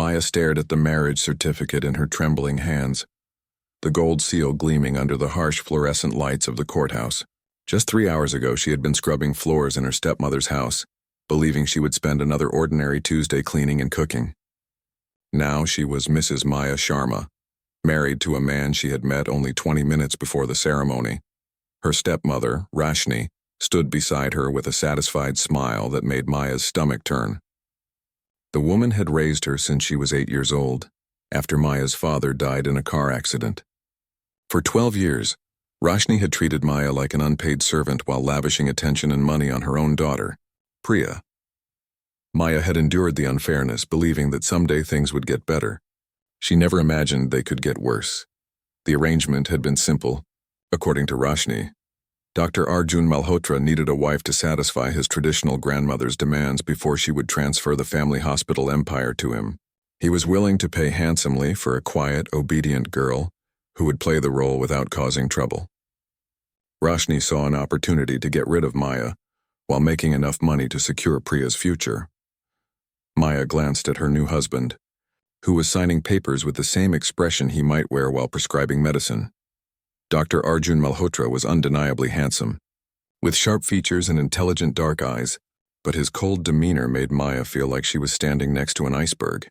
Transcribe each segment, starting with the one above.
Maya stared at the marriage certificate in her trembling hands, the gold seal gleaming under the harsh fluorescent lights of the courthouse. Just 3 hours ago, she had been scrubbing floors in her stepmother's house, believing she would spend another ordinary Tuesday cleaning and cooking. Now she was Mrs. Maya Sharma, married to a man she had met only 20 minutes before the ceremony. Her stepmother, Rashni, stood beside her with a satisfied smile that made Maya's stomach turn. The woman had raised her since she was 8 years old, after Maya's father died in a car accident. For 12 years, Rashni had treated Maya like an unpaid servant while lavishing attention and money on her own daughter, Priya. Maya had endured the unfairness, believing that someday things would get better. She never imagined they could get worse. The arrangement had been simple. According to Rashni, Dr. Arjun Malhotra needed a wife to satisfy his traditional grandmother's demands before she would transfer the family hospital empire to him. He was willing to pay handsomely for a quiet, obedient girl who would play the role without causing trouble. Rashni saw an opportunity to get rid of Maya while making enough money to secure Priya's future. Maya glanced at her new husband, who was signing papers with the same expression he might wear while prescribing medicine. Dr. Arjun Malhotra was undeniably handsome, with sharp features and intelligent dark eyes, but his cold demeanor made Maya feel like she was standing next to an iceberg.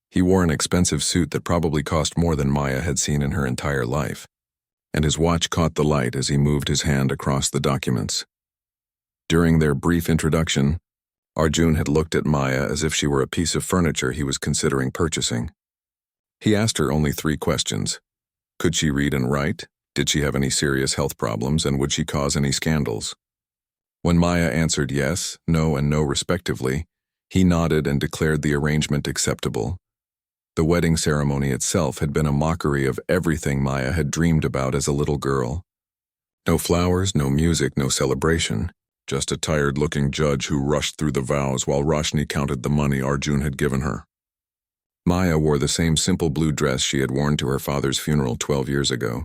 He wore an expensive suit that probably cost more than Maya had seen in her entire life, and his watch caught the light as he moved his hand across the documents. During their brief introduction, Arjun had looked at Maya as if she were a piece of furniture he was considering purchasing. He asked her only 3 questions. Could she read and write? Did she have any serious health problems, and would she cause any scandals? When Maya answered yes, no, and no respectively, he nodded and declared the arrangement acceptable. The wedding ceremony itself had been a mockery of everything Maya had dreamed about as a little girl. No flowers, no music, no celebration, just a tired-looking judge who rushed through the vows while Rashni counted the money Arjun had given her. Maya wore the same simple blue dress she had worn to her father's funeral 12 years ago,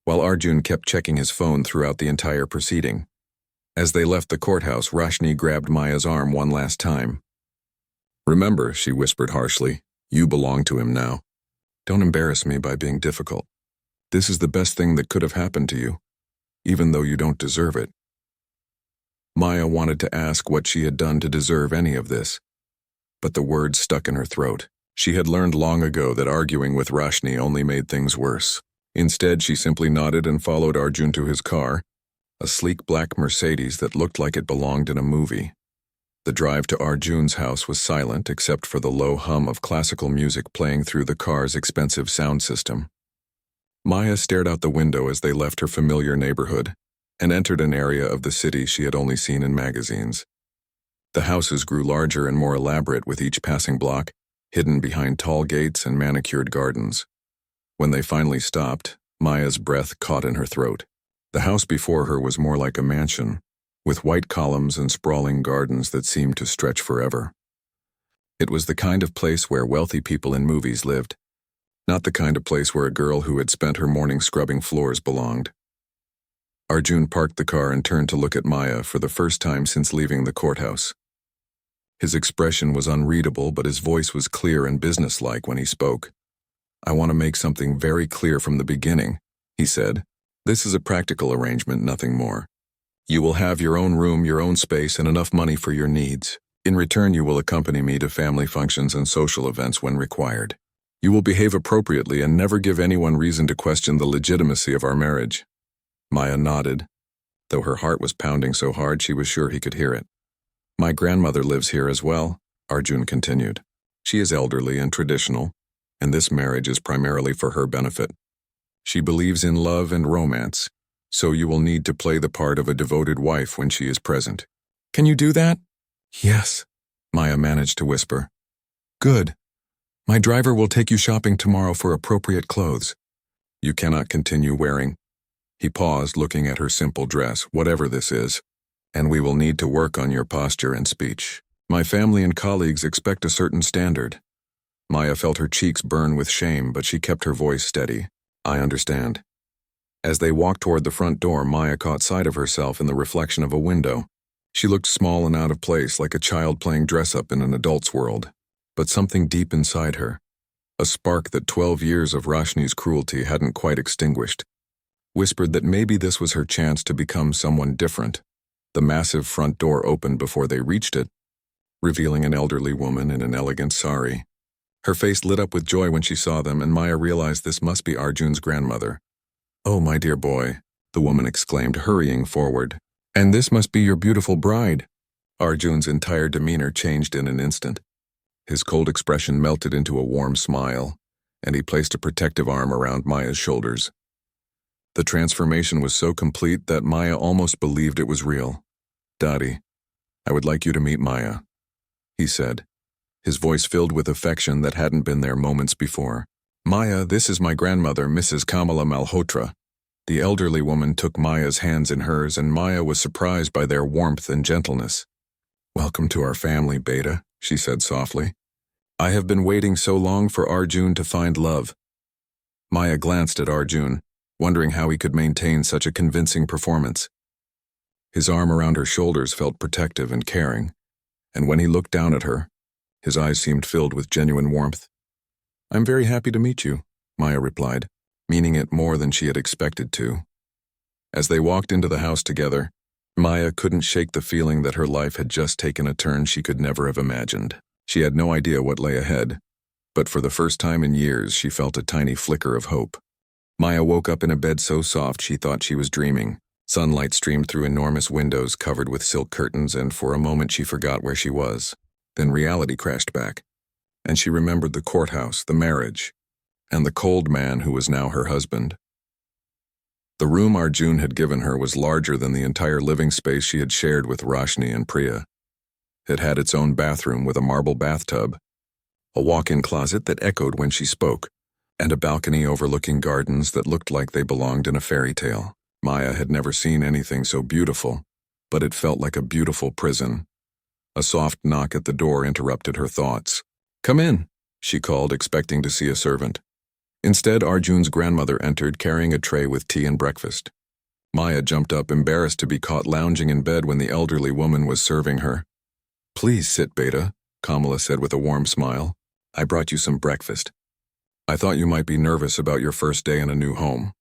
while Arjun kept checking his phone throughout the entire proceeding. As they left the courthouse, Rashni grabbed Maya's arm one last time. "Remember," she whispered harshly, "you belong to him now. Don't embarrass me by being difficult. This is the best thing that could have happened to you, even though you don't deserve it." Maya wanted to ask what she had done to deserve any of this, but the words stuck in her throat. She had learned long ago that arguing with Rashni only made things worse. Instead, she simply nodded and followed Arjun to his car, a sleek black Mercedes that looked like it belonged in a movie. The drive to Arjun's house was silent except for the low hum of classical music playing through the car's expensive sound system. Maya stared out the window as they left her familiar neighborhood and entered an area of the city she had only seen in magazines. The houses grew larger and more elaborate with each passing block, hidden behind tall gates and manicured gardens. When they finally stopped, Maya's breath caught in her throat. The house before her was more like a mansion, with white columns and sprawling gardens that seemed to stretch forever. It was the kind of place where wealthy people in movies lived, not the kind of place where a girl who had spent her morning scrubbing floors belonged. Arjun parked the car and turned to look at Maya for the first time since leaving the courthouse. His expression was unreadable, but his voice was clear and businesslike when he spoke. "I want to make something very clear from the beginning," he said. "This is a practical arrangement, nothing more. You will have your own room, your own space, and enough money for your needs. In return, you will accompany me to family functions and social events when required. You will behave appropriately and never give anyone reason to question the legitimacy of our marriage." Maya nodded, though her heart was pounding so hard she was sure he could hear it. "My grandmother lives here as well," Arjun continued. "She is elderly and traditional, and this marriage is primarily for her benefit. She believes in love and romance, so you will need to play the part of a devoted wife when she is present." "Can you do that?" "Yes," Maya managed to whisper. "Good. My driver will take you shopping tomorrow for appropriate clothes." "You cannot continue wearing." He paused, looking at her simple dress, "whatever this is, and we will need to work on your posture and speech. My family and colleagues expect a certain standard." Maya felt her cheeks burn with shame, but she kept her voice steady. "I understand." As they walked toward the front door, Maya caught sight of herself in the reflection of a window. She looked small and out of place, like a child playing dress-up in an adult's world. But something deep inside her, a spark that 12 years of Roshni's cruelty hadn't quite extinguished, whispered that maybe this was her chance to become someone different. The massive front door opened before they reached it, revealing an elderly woman in an elegant sari. Her face lit up with joy when she saw them, and Maya realized this must be Arjun's grandmother. "Oh, my dear boy," the woman exclaimed, hurrying forward. "And this must be your beautiful bride." Arjun's entire demeanor changed in an instant. His cold expression melted into a warm smile, and he placed a protective arm around Maya's shoulders. The transformation was so complete that Maya almost believed it was real. "Daddy, I would like you to meet Maya," he said, his voice filled with affection that hadn't been there moments before. "Maya, this is my grandmother, Mrs. Kamala Malhotra." The elderly woman took Maya's hands in hers, and Maya was surprised by their warmth and gentleness. "Welcome to our family, Beta," she said softly. "I have been waiting so long for Arjun to find love." Maya glanced at Arjun, wondering how he could maintain such a convincing performance. His arm around her shoulders felt protective and caring, and when he looked down at her, his eyes seemed filled with genuine warmth. "I'm very happy to meet you," Maya replied, meaning it more than she had expected to. As they walked into the house together, Maya couldn't shake the feeling that her life had just taken a turn she could never have imagined. She had no idea what lay ahead, but for the first time in years she felt a tiny flicker of hope. Maya woke up in a bed so soft she thought she was dreaming. Sunlight streamed through enormous windows covered with silk curtains, and for a moment she forgot where she was. Then reality crashed back, and she remembered the courthouse, the marriage, and the cold man who was now her husband. The room Arjun had given her was larger than the entire living space she had shared with Roshni and Priya. It had its own bathroom with a marble bathtub, a walk-in closet that echoed when she spoke, and a balcony overlooking gardens that looked like they belonged in a fairy tale. Maya had never seen anything so beautiful, but it felt like a beautiful prison. A soft knock at the door interrupted her thoughts. "Come in," she called, expecting to see a servant. Instead, Arjun's grandmother entered, carrying a tray with tea and breakfast. Maya jumped up, embarrassed to be caught lounging in bed when the elderly woman was serving her. "Please sit, Beta," Kamala said with a warm smile. "I brought you some breakfast. I thought you might be nervous about your first day in a new home."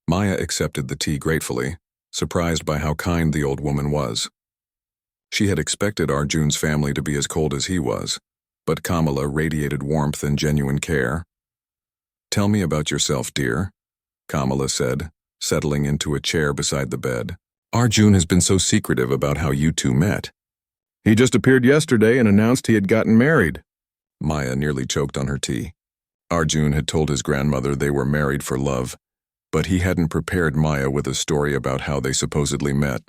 Maya accepted the tea gratefully, surprised by how kind the old woman was. She had expected Arjun's family to be as cold as he was, but Kamala radiated warmth and genuine care. "Tell me about yourself, dear," Kamala said, settling into a chair beside the bed. "Arjun has been so secretive about how you two met." "He just appeared yesterday and announced he had gotten married." Maya nearly choked on her tea. Arjun had told his grandmother they were married for love, but he hadn't prepared Maya with a story about how they supposedly met.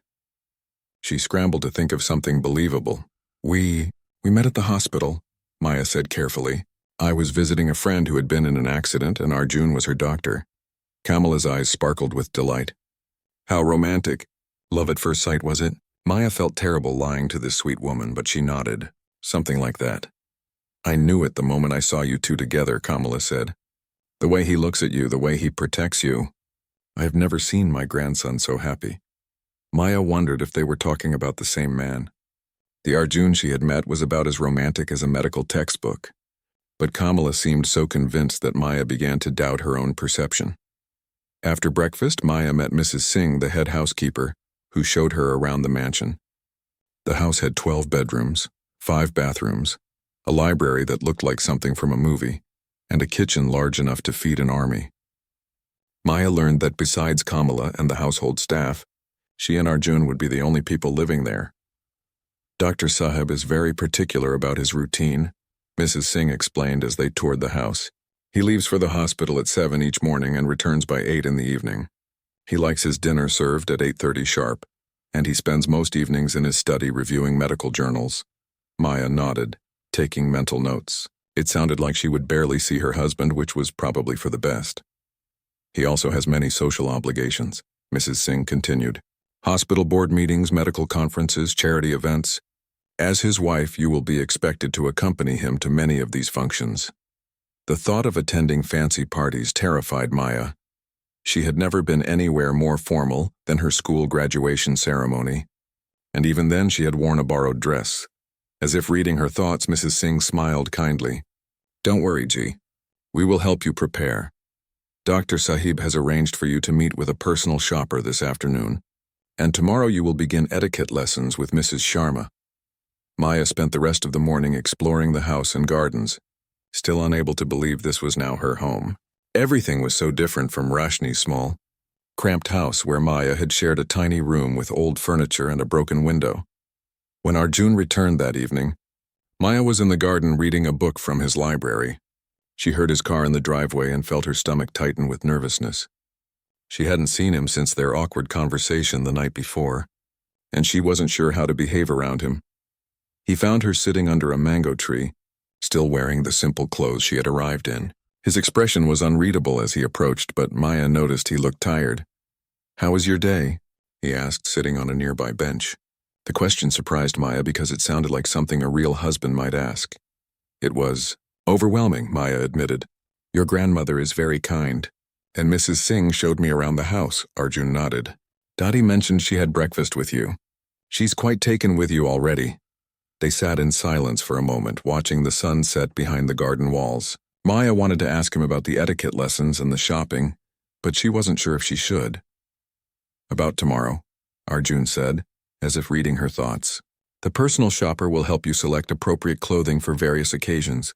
She scrambled to think of something believable. We met at the hospital," Maya said carefully. "I was visiting a friend who had been in an accident, and Arjun was her doctor." Kamala's eyes sparkled with delight. "How romantic. Love at first sight, was it?" Maya felt terrible lying to this sweet woman, but she nodded. "Something like that." "I knew it the moment I saw you two together," Kamala said. "The way he looks at you, the way he protects you. I have never seen my grandson so happy." Maya wondered if they were talking about the same man. The Arjun she had met was about as romantic as a medical textbook, but Kamala seemed so convinced that Maya began to doubt her own perception. After breakfast, Maya met Mrs. Singh, the head housekeeper, who showed her around the mansion. The house had 12 bedrooms, 5 bathrooms, a library that looked like something from a movie, and a kitchen large enough to feed an army. Maya learned that besides Kamala and the household staff, she and Arjun would be the only people living there. "Dr. Saheb is very particular about his routine," Mrs. Singh explained as they toured the house. "He leaves for the hospital at 7 each morning and returns by 8 in the evening. He likes his dinner served at 8:30 sharp, and he spends most evenings in his study reviewing medical journals." Maya nodded, taking mental notes. It sounded like she would barely see her husband, which was probably for the best. "He also has many social obligations," Mrs. Singh continued. "Hospital board meetings, medical conferences, charity events. As his wife, you will be expected to accompany him to many of these functions." The thought of attending fancy parties terrified Maya. She had never been anywhere more formal than her school graduation ceremony, and even then she had worn a borrowed dress. As if reading her thoughts, Mrs. Singh smiled kindly. Don't worry, G. We will help you prepare. Dr. Sahib has arranged for you to meet with a personal shopper this afternoon, and tomorrow you will begin etiquette lessons with Mrs. Sharma. Maya spent the rest of the morning exploring the house and gardens, still unable to believe this was now her home. Everything was so different from Rashni's small, cramped house where Maya had shared a tiny room with old furniture and a broken window. When Arjun returned that evening, Maya was in the garden reading a book from his library. She heard his car in the driveway and felt her stomach tighten with nervousness. She hadn't seen him since their awkward conversation the night before, and she wasn't sure how to behave around him. He found her sitting under a mango tree, still wearing the simple clothes she had arrived in. His expression was unreadable as he approached, but Maya noticed he looked tired. "How was your day?" he asked, sitting on a nearby bench. The question surprised Maya because it sounded like something a real husband might ask. It was overwhelming, Maya admitted. "Your grandmother is very kind, and Mrs. Singh showed me around the house," Arjun nodded. "Dadi mentioned she had breakfast with you. She's quite taken with you already." They sat in silence for a moment, watching the sun set behind the garden walls. Maya wanted to ask him about the etiquette lessons and the shopping, but she wasn't sure if she should. "About tomorrow," Arjun said, as if reading her thoughts. "The personal shopper will help you select appropriate clothing for various occasions.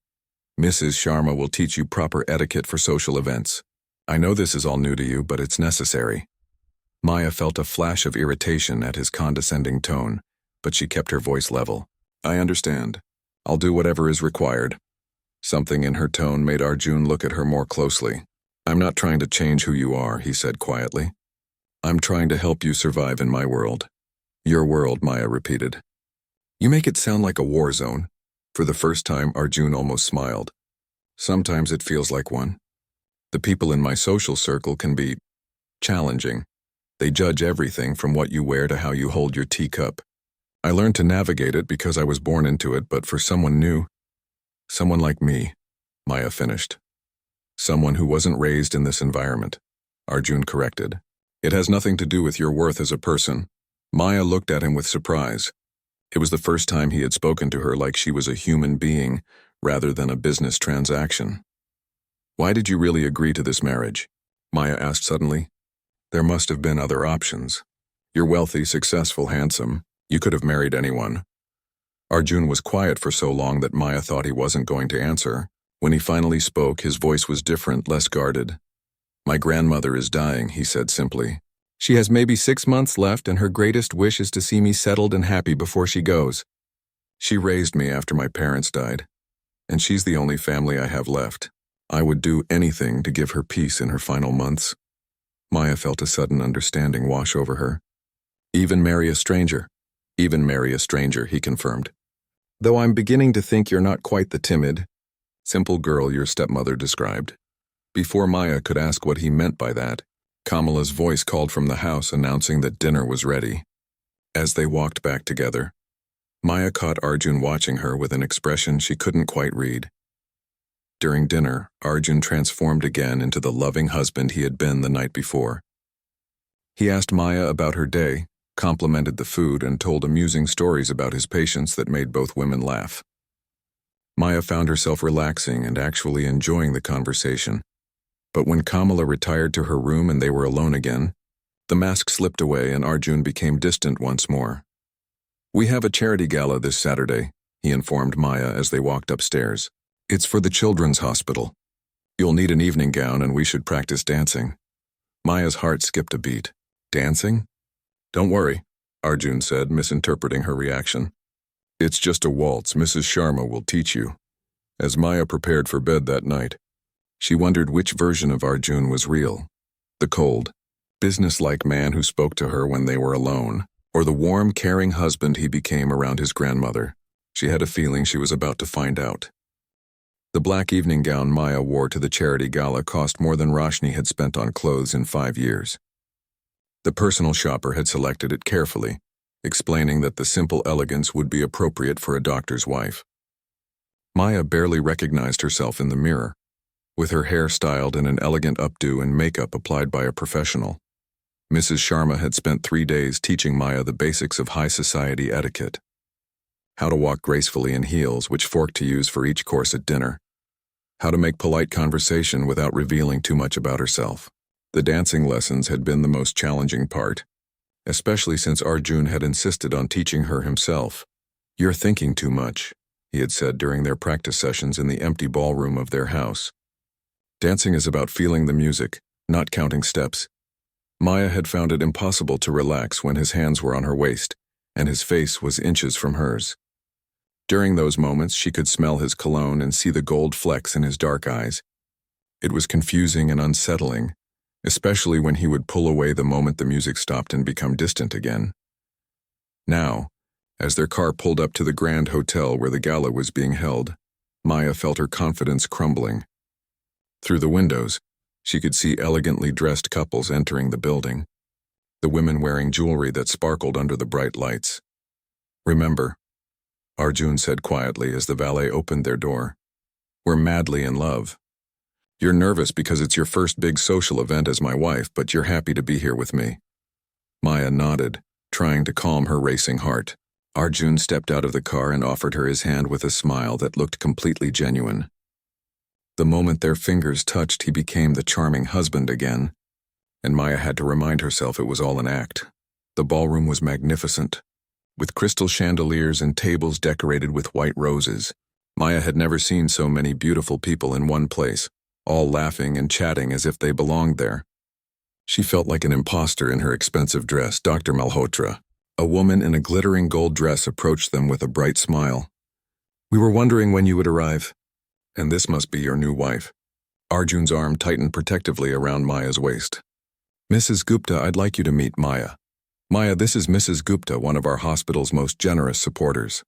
Mrs. Sharma will teach you proper etiquette for social events. I know this is all new to you, but it's necessary." Maya felt a flash of irritation at his condescending tone, but she kept her voice level. "I understand. I'll do whatever is required." Something in her tone made Arjun look at her more closely. "I'm not trying to change who you are," he said quietly. "I'm trying to help you survive in my world." "Your world," Maya repeated. "You make it sound like a war zone." For the first time, Arjun almost smiled. "Sometimes it feels like one. The people in my social circle can be challenging. They judge everything from what you wear to how you hold your teacup. I learned to navigate it because I was born into it, but for someone new, someone like me," Maya finished. "Someone who wasn't raised in this environment," Arjun corrected. "It has nothing to do with your worth as a person." Maya looked at him with surprise. It was the first time he had spoken to her like she was a human being, rather than a business transaction. "Why did you really agree to this marriage?" Maya asked suddenly. "There must have been other options. You're wealthy, successful, handsome. You could have married anyone." Arjun was quiet for so long that Maya thought he wasn't going to answer. When he finally spoke, his voice was different, less guarded. "My grandmother is dying," he said simply. "She has maybe 6 months left, and her greatest wish is to see me settled and happy before she goes. She raised me after my parents died, and she's the only family I have left. I would do anything to give her peace in her final months." Maya felt a sudden understanding wash over her. "Even marry a stranger?" "Even marry a stranger," he confirmed. "Though I'm beginning to think you're not quite the timid, simple girl your stepmother described." Before Maya could ask what he meant by that, Kamala's voice called from the house announcing that dinner was ready. As they walked back together, Maya caught Arjun watching her with an expression she couldn't quite read. During dinner, Arjun transformed again into the loving husband he had been the night before. He asked Maya about her day, complimented the food, and told amusing stories about his patients that made both women laugh. Maya found herself relaxing and actually enjoying the conversation. But when Kamala retired to her room and they were alone again, the mask slipped away and Arjun became distant once more. "We have a charity gala this Saturday," he informed Maya as they walked upstairs. "It's for the children's hospital. You'll need an evening gown and we should practice dancing." Maya's heart skipped a beat. "Dancing?" "Don't worry," Arjun said, misinterpreting her reaction. "It's just a waltz. Mrs. Sharma will teach you." As Maya prepared for bed that night, she wondered which version of Arjun was real. The cold, businesslike man who spoke to her when they were alone, or the warm, caring husband he became around his grandmother. She had a feeling she was about to find out. The black evening gown Maya wore to the charity gala cost more than Roshni had spent on clothes in 5 years. The personal shopper had selected it carefully, explaining that the simple elegance would be appropriate for a doctor's wife. Maya barely recognized herself in the mirror, with her hair styled in an elegant updo and makeup applied by a professional. Mrs. Sharma had spent 3 days teaching Maya the basics of high society etiquette. how to walk gracefully in heels, which fork to use for each course at dinner, how to make polite conversation without revealing too much about herself. The dancing lessons had been the most challenging part, especially since Arjun had insisted on teaching her himself. "You're thinking too much," he had said during their practice sessions in the empty ballroom of their house. Dancing is about feeling the music, not counting steps. Maya had found it impossible to relax when his hands were on her waist and his face was inches from hers. During those moments, she could smell his cologne and see the gold flecks in his dark eyes. It was confusing and unsettling, especially when he would pull away the moment the music stopped and become distant again. Now, as their car pulled up to the Grand Hotel where the gala was being held, Maya felt her confidence crumbling. Through the windows, she could see elegantly dressed couples entering the building, the women wearing jewelry that sparkled under the bright lights. "Remember," Arjun said quietly as the valet opened their door, "we're madly in love. You're nervous because it's your first big social event as my wife, but you're happy to be here with me." Maya nodded, trying to calm her racing heart. Arjun stepped out of the car and offered her his hand with a smile that looked completely genuine. The moment their fingers touched, he became the charming husband again, and Maya had to remind herself it was all an act. The ballroom was magnificent, with crystal chandeliers and tables decorated with white roses. Maya had never seen so many beautiful people in one place, all laughing and chatting as if they belonged there. She felt like an imposter in her expensive dress. Dr. Malhotra, a woman in a glittering gold dress, approached them with a bright smile. "We were wondering when you would arrive. And this must be your new wife." Arjun's arm tightened protectively around Maya's waist. "Mrs. Gupta, I'd like you to meet Maya. Maya, this is Mrs. Gupta, one of our hospital's most generous supporters."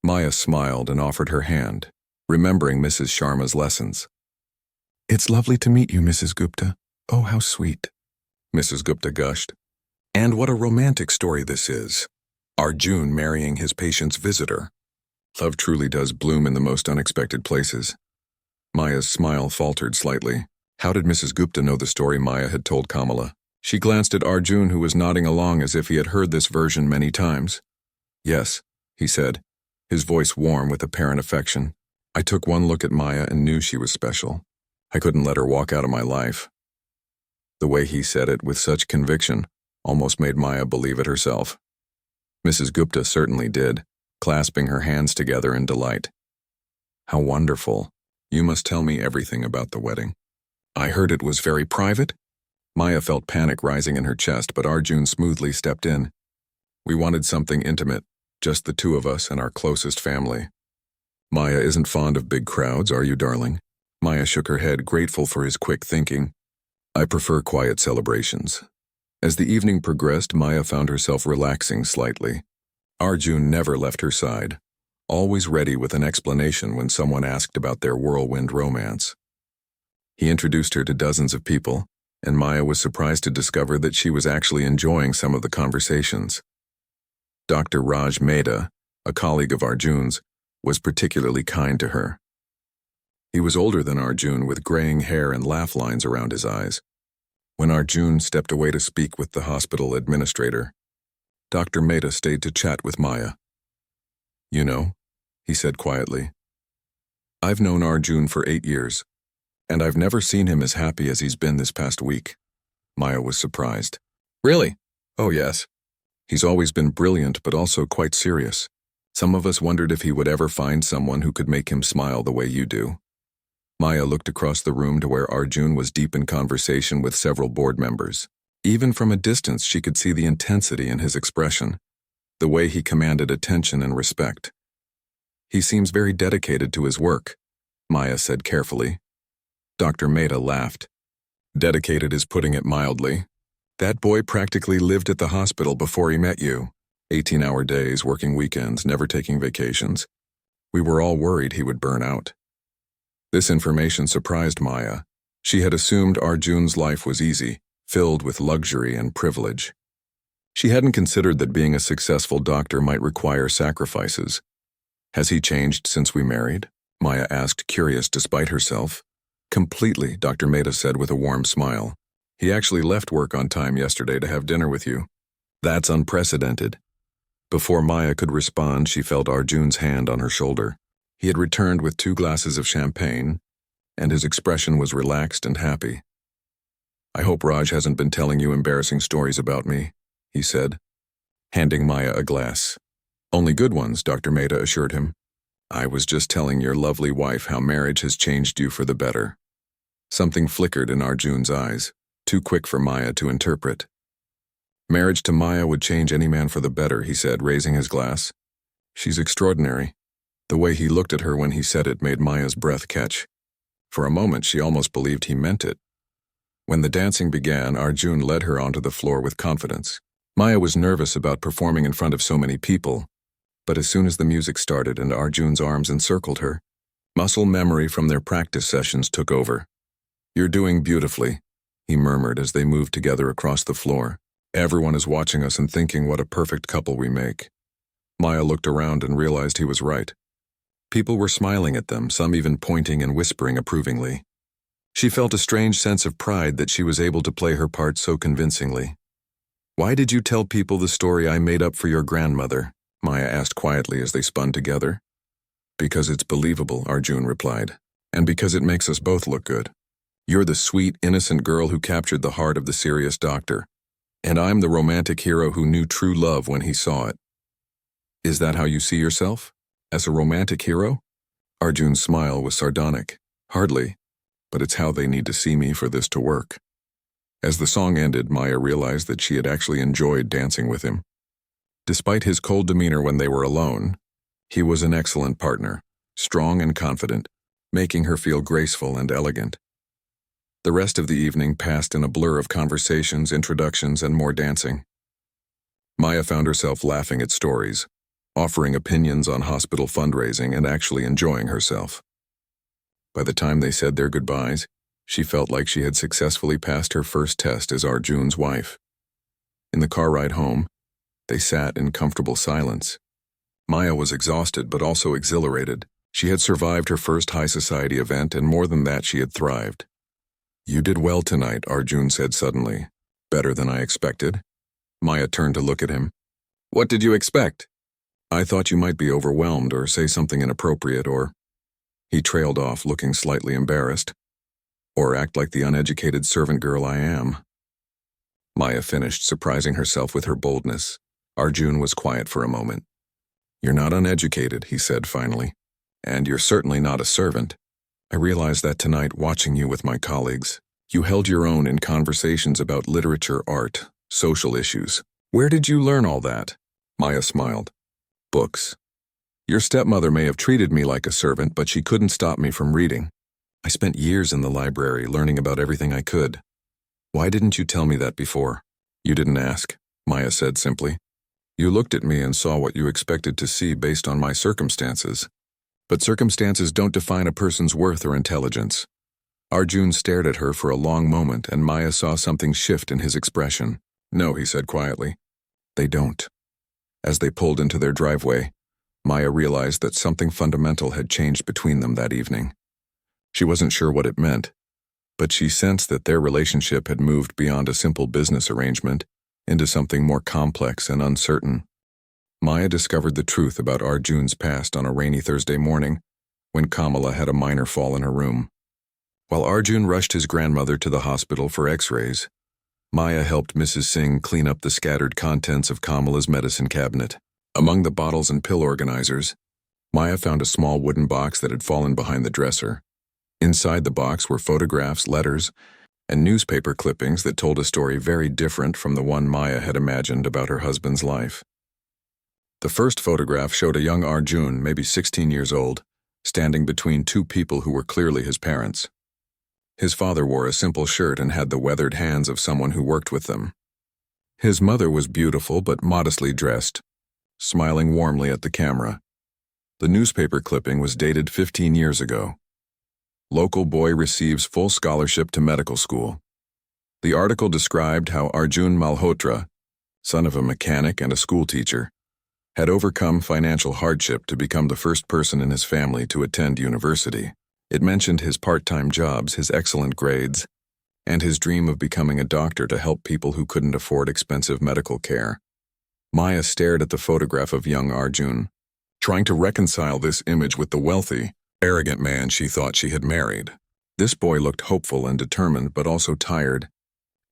Maya smiled and offered her hand, remembering Mrs. Sharma's lessons. "It's lovely to meet you, Mrs. Gupta. Oh, how sweet," Mrs. Gupta gushed. "And what a romantic story this is. Arjun marrying his patient's visitor. Love truly does bloom in the most unexpected places." Maya's smile faltered slightly. How did Mrs. Gupta know the story Maya had told Kamala? She glanced at Arjun, who was nodding along as if he had heard this version many times. "Yes," he said, his voice warm with apparent affection. "I took one look at Maya and knew she was special. I couldn't let her walk out of my life." The way he said it with such conviction almost made Maya believe it herself. Mrs. Gupta certainly did, clasping her hands together in delight. "How wonderful. You must tell me everything about the wedding." "I heard it was very private?" Maya felt panic rising in her chest, but Arjun smoothly stepped in. "We wanted something intimate, just the two of us and our closest family." "Maya isn't fond of big crowds, are you, darling?" Maya shook her head, grateful for his quick thinking. "I prefer quiet celebrations." As the evening progressed, Maya found herself relaxing slightly. Arjun never left her side, always ready with an explanation when someone asked about their whirlwind romance. He introduced her to dozens of people, and Maya was surprised to discover that she was actually enjoying some of the conversations. Dr. Raj Mehta, a colleague of Arjun's, was particularly kind to her. He was older than Arjun, with graying hair and laugh lines around his eyes. When Arjun stepped away to speak with the hospital administrator, Dr. Mehta stayed to chat with Maya. "You know," he said quietly, "I've known Arjun for 8 years, and I've never seen him as happy as he's been this past week." Maya was surprised. "Really?" "Oh, yes. He's always been brilliant, but also quite serious. Some of us wondered if he would ever find someone who could make him smile the way you do." Maya looked across the room to where Arjun was deep in conversation with several board members. Even from a distance, she could see the intensity in his expression, the way he commanded attention and respect. "He seems very dedicated to his work," Maya said carefully. Dr. Mehta laughed. "Dedicated is putting it mildly. That boy practically lived at the hospital before he met you. 18-hour days, working weekends, never taking vacations. We were all worried he would burn out." This information surprised Maya. She had assumed Arjun's life was easy, filled with luxury and privilege. She hadn't considered that being a successful doctor might require sacrifices. "Has he changed since we married?" Maya asked, curious despite herself. "Completely," Dr. Mehta said with a warm smile. "He actually left work on time yesterday to have dinner with you." "That's unprecedented." Before Maya could respond, she felt Arjun's hand on her shoulder. He had returned with 2 glasses of champagne, and his expression was relaxed and happy. "I hope Raj hasn't been telling you embarrassing stories about me," he said, handing Maya a glass. "Only good ones," Dr. Mehta assured him. "I was just telling your lovely wife how marriage has changed you for the better." Something flickered in Arjun's eyes, too quick for Maya to interpret. "Marriage to Maya would change any man for the better," he said, raising his glass. "She's extraordinary." The way he looked at her when he said it made Maya's breath catch. For a moment, she almost believed he meant it. When the dancing began, Arjun led her onto the floor with confidence. Maya was nervous about performing in front of so many people, but as soon as the music started and Arjun's arms encircled her, muscle memory from their practice sessions took over. "You're doing beautifully," he murmured as they moved together across the floor. "Everyone is watching us and thinking what a perfect couple we make." Maya looked around and realized he was right. People were smiling at them, some even pointing and whispering approvingly. She felt a strange sense of pride that she was able to play her part so convincingly. "Why did you tell people the story I made up for your grandmother?" Maya asked quietly as they spun together. "Because it's believable," Arjun replied, "and because it makes us both look good. You're the sweet, innocent girl who captured the heart of the serious doctor, and I'm the romantic hero who knew true love when he saw it." "Is that how you see yourself? As a romantic hero?" Arjun's smile was sardonic. "Hardly, but it's how they need to see me for this to work." As the song ended, Maya realized that she had actually enjoyed dancing with him. Despite his cold demeanor when they were alone, he was an excellent partner, strong and confident, making her feel graceful and elegant. The rest of the evening passed in a blur of conversations, introductions, and more dancing. Maya found herself laughing at stories, offering opinions on hospital fundraising, and actually enjoying herself. By the time they said their goodbyes, she felt like she had successfully passed her first test as Arjun's wife. In the car ride home, they sat in comfortable silence. Maya was exhausted but also exhilarated. She had survived her first high society event, and more than that, she had thrived. "You did well tonight," Arjun said suddenly. "Better than I expected." Maya turned to look at him. "What did you expect?" "I thought you might be overwhelmed or say something inappropriate or—" He trailed off, looking slightly embarrassed. "Or act like the uneducated servant girl I am." Maya finished, surprising herself with her boldness. Arjun was quiet for a moment. "You're not uneducated," he said finally. "And you're certainly not a servant. I realized that tonight watching you with my colleagues. You held your own in conversations about literature, art, social issues. Where did you learn all that?" Maya smiled. "Books. Your stepmother may have treated me like a servant, but she couldn't stop me from reading. I spent years in the library learning about everything I could. Why didn't you tell me that before?" "You didn't ask," Maya said simply. "You looked at me and saw what you expected to see based on my circumstances. But circumstances don't define a person's worth or intelligence." Arjun stared at her for a long moment, and Maya saw something shift in his expression. "No," he said quietly. "They don't." As they pulled into their driveway, Maya realized that something fundamental had changed between them that evening. She wasn't sure what it meant, but she sensed that their relationship had moved beyond a simple business arrangement into something more complex and uncertain. Maya discovered the truth about Arjun's past on a rainy Thursday morning when Kamala had a minor fall in her room. While Arjun rushed his grandmother to the hospital for x-rays, Maya helped Mrs. Singh clean up the scattered contents of Kamala's medicine cabinet. Among the bottles and pill organizers, Maya found a small wooden box that had fallen behind the dresser. Inside the box were photographs, letters, and newspaper clippings that told a story very different from the one Maya had imagined about her husband's life. The first photograph showed a young Arjun, maybe 16 years old, standing between 2 people who were clearly his parents. His father wore a simple shirt and had the weathered hands of someone who worked with them. His mother was beautiful but modestly dressed, smiling warmly at the camera. The newspaper clipping was dated 15 years ago. "Local boy receives full scholarship to medical school." The article described how Arjun Malhotra, son of a mechanic and a schoolteacher, had overcome financial hardship to become the first person in his family to attend university. It mentioned his part-time jobs, his excellent grades, and his dream of becoming a doctor to help people who couldn't afford expensive medical care. Maya stared at the photograph of young Arjun, trying to reconcile this image with the wealthy, arrogant man she thought she had married. This boy looked hopeful and determined, but also tired,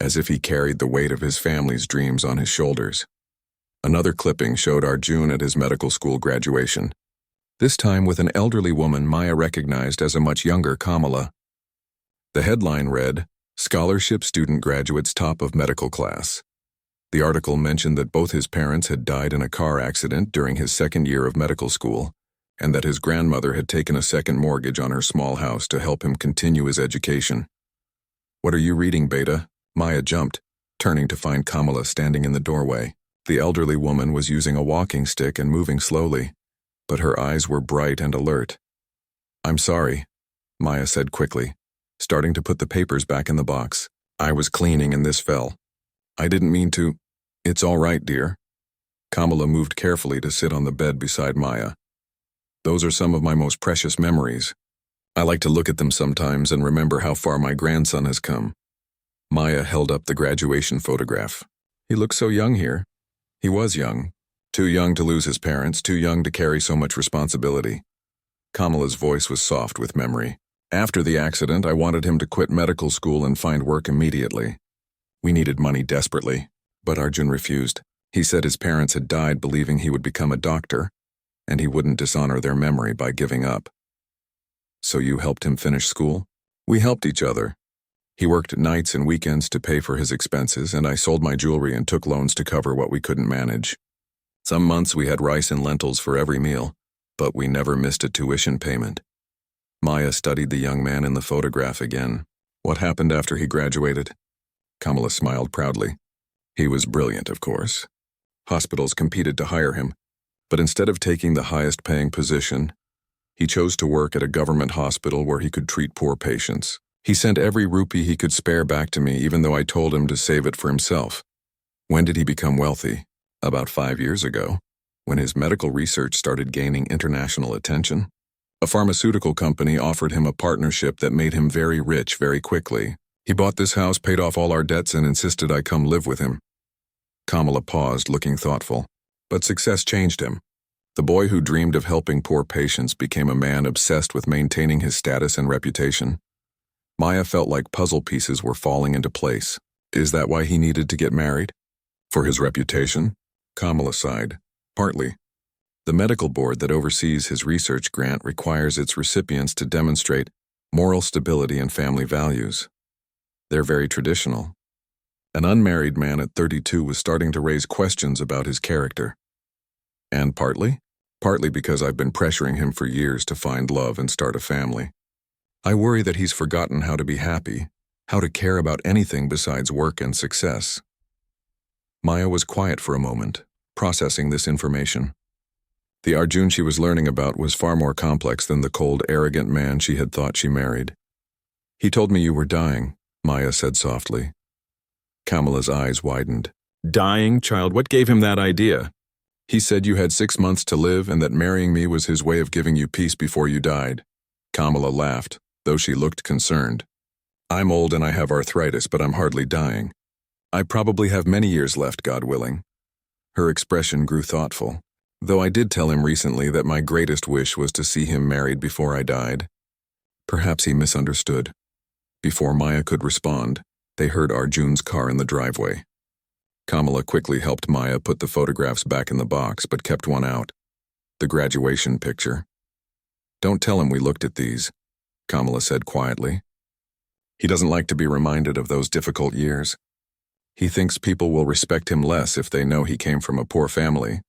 as if he carried the weight of his family's dreams on his shoulders. Another clipping showed Arjun at his medical school graduation, this time with an elderly woman Maya recognized as a much younger Kamala. The headline read, "Scholarship Student Graduates Top of Medical Class." The article mentioned that both his parents had died in a car accident during his second year of medical school, and that his grandmother had taken a second mortgage on her small house to help him continue his education. "What are you reading, Beta?" Maya jumped, turning to find Kamala standing in the doorway. The elderly woman was using a walking stick and moving slowly, but her eyes were bright and alert. "I'm sorry," Maya said quickly, starting to put the papers back in the box. "I was cleaning and this fell. I didn't mean to." "It's all right, dear." Kamala moved carefully to sit on the bed beside Maya. "Those are some of my most precious memories. I like to look at them sometimes and remember how far my grandson has come." Maya held up the graduation photograph. "He looks so young here." He was young. Too young to lose his parents, too young to carry so much responsibility. Kamala's voice was soft with memory. "After the accident, I wanted him to quit medical school and find work immediately. We needed money desperately, but Arjun refused. He said his parents had died believing he would become a doctor, and he wouldn't dishonor their memory by giving up." "So you helped him finish school?" "We helped each other. He worked nights and weekends to pay for his expenses, and I sold my jewelry and took loans to cover what we couldn't manage. Some months we had rice and lentils for every meal, but we never missed a tuition payment." Maya studied the young man in the photograph again. "What happened after he graduated?" Kamala smiled proudly. "He was brilliant, of course. Hospitals competed to hire him, but instead of taking the highest-paying position, he chose to work at a government hospital where he could treat poor patients. He sent every rupee he could spare back to me, even though I told him to save it for himself." "When did he become wealthy?" "About 5 years ago, when his medical research started gaining international attention. A pharmaceutical company offered him a partnership that made him very rich very quickly. He bought this house, paid off all our debts, and insisted I come live with him." Kamala paused, looking thoughtful. "But success changed him. The boy who dreamed of helping poor patients became a man obsessed with maintaining his status and reputation." Maya felt like puzzle pieces were falling into place. "Is that why he needed to get married? For his reputation?" Kamala sighed. "Partly. The medical board that oversees his research grant requires its recipients to demonstrate moral stability and family values. They're very traditional. An unmarried man at 32 was starting to raise questions about his character." "And partly?" "Partly because I've been pressuring him for years to find love and start a family. I worry that he's forgotten how to be happy, how to care about anything besides work and success." Maya was quiet for a moment, processing this information. The Arjun she was learning about was far more complex than the cold, arrogant man she had thought she married. "He told me you were dying," Maya said softly. Kamala's eyes widened. "Dying, child? What gave him that idea?" "He said you had 6 months to live and that marrying me was his way of giving you peace before you died." Kamala laughed, though she looked concerned. "I'm old and I have arthritis, but I'm hardly dying. I probably have many years left, God willing." Her expression grew thoughtful. "Though I did tell him recently that my greatest wish was to see him married before I died." Perhaps he misunderstood. Before Maya could respond, they heard Arjun's car in the driveway. Kamala quickly helped Maya put the photographs back in the box, but kept one out. The graduation picture. "Don't tell him we looked at these," Kamala said quietly. "He doesn't like to be reminded of those difficult years. He thinks people will respect him less if they know he came from a poor family."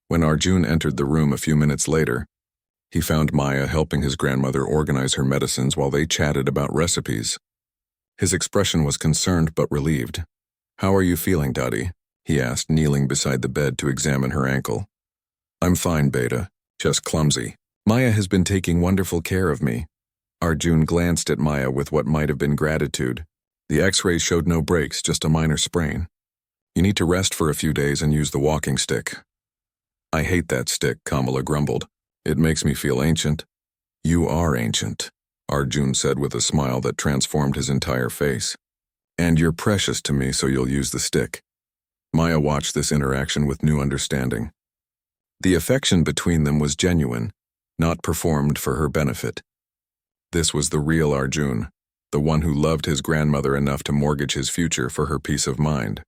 When Arjun entered the room a few minutes later, he found Maya helping his grandmother organize her medicines while they chatted about recipes. His expression was concerned but relieved. "How are you feeling, Daddy?" he asked, kneeling beside the bed to examine her ankle. "I'm fine, Beta. Just clumsy. Maya has been taking wonderful care of me." Arjun glanced at Maya with what might have been gratitude. "The x-rays showed no breaks, just a minor sprain. You need to rest for a few days and use the walking stick." "I hate that stick," Kamala grumbled. "It makes me feel ancient." "You are ancient," Arjun said with a smile that transformed his entire face. "And you're precious to me, so you'll use the stick." Maya watched this interaction with new understanding. The affection between them was genuine, not performed for her benefit. This was the real Arjun, the one who loved his grandmother enough to mortgage his future for her peace of mind.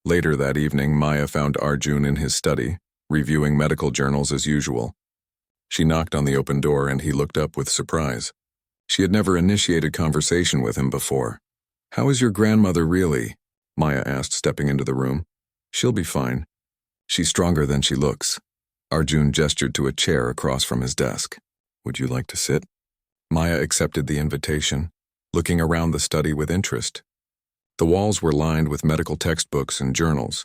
Later that evening, Maya found Arjun in his study, reviewing medical journals as usual. She knocked on the open door and he looked up with surprise. She had never initiated conversation with him before. "How is your grandmother really?" Maya asked, stepping into the room. "She'll be fine. She's stronger than she looks." Arjun gestured to a chair across from his desk. "Would you like to sit?" Maya accepted the invitation, looking around the study with interest. The walls were lined with medical textbooks and journals,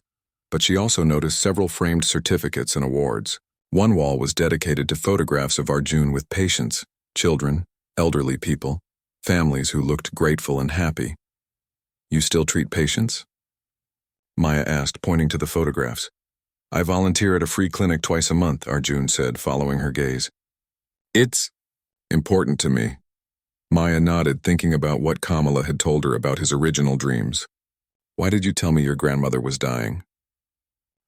but she also noticed several framed certificates and awards. One wall was dedicated to photographs of Arjun with patients, children, elderly people, families who looked grateful and happy. "You still treat patients?" Maya asked, pointing to the photographs. "I volunteer at a free clinic twice a month," Arjun said, following her gaze. "It's important to me." Maya nodded, thinking about what Kamala had told her about his original dreams. "Why did you tell me your grandmother was dying?"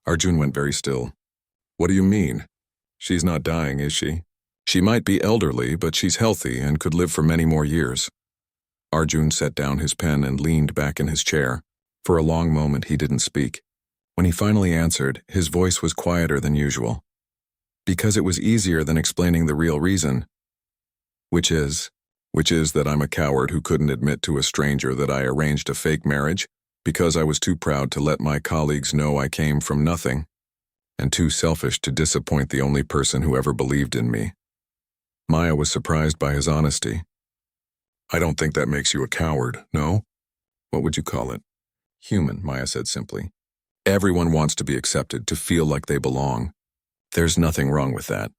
Arjun went very still. "What do you mean? She's not dying, is she? She might be elderly, but she's healthy and could live for many more years." Arjun set down his pen and leaned back in his chair. For a long moment he didn't speak. When he finally answered, his voice was quieter than usual. "Because it was easier than explaining the real reason. Which is that I'm a coward who couldn't admit to a stranger that I arranged a fake marriage because I was too proud to let my colleagues know I came from nothing, and too selfish to disappoint the only person who ever believed in me." Maya was surprised by his honesty. "I don't think that makes you a coward, no? What would you call it?" "Human," Maya said simply. "Everyone wants to be accepted, to feel like they belong. There's nothing wrong with that."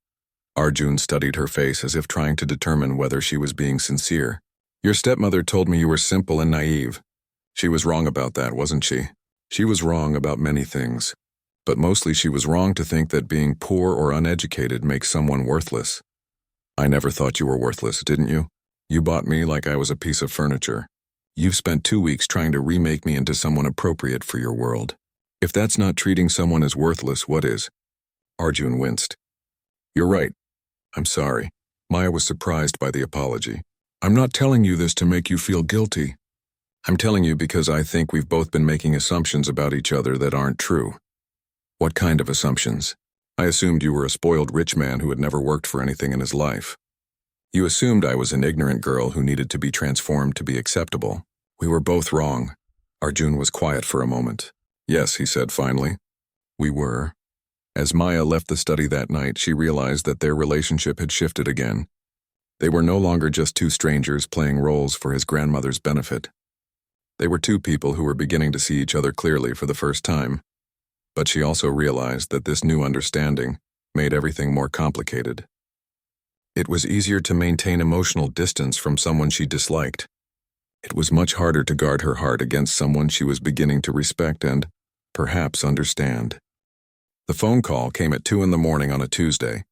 Arjun studied her face as if trying to determine whether she was being sincere. "Your stepmother told me you were simple and naive. She was wrong about that, wasn't she? She was wrong about many things. But mostly she was wrong to think that being poor or uneducated makes someone worthless. I never thought you were worthless, didn't you? You bought me like I was a piece of furniture. You've spent 2 weeks trying to remake me into someone appropriate for your world. If that's not treating someone as worthless, what is?" Arjun winced. "You're right. I'm sorry." Maya was surprised by the apology. "I'm not telling you this to make you feel guilty. I'm telling you because I think we've both been making assumptions about each other that aren't true." "What kind of assumptions?" "I assumed you were a spoiled rich man who had never worked for anything in his life. You assumed I was an ignorant girl who needed to be transformed to be acceptable. We were both wrong." Arjun was quiet for a moment. "Yes," he said finally. "We were." As Maya left the study that night, she realized that their relationship had shifted again. They were no longer just two strangers playing roles for his grandmother's benefit. They were two people who were beginning to see each other clearly for the first time. But she also realized that this new understanding made everything more complicated. It was easier to maintain emotional distance from someone she disliked. It was much harder to guard her heart against someone she was beginning to respect and, perhaps, understand. The phone call came at 2 a.m. on a Tuesday.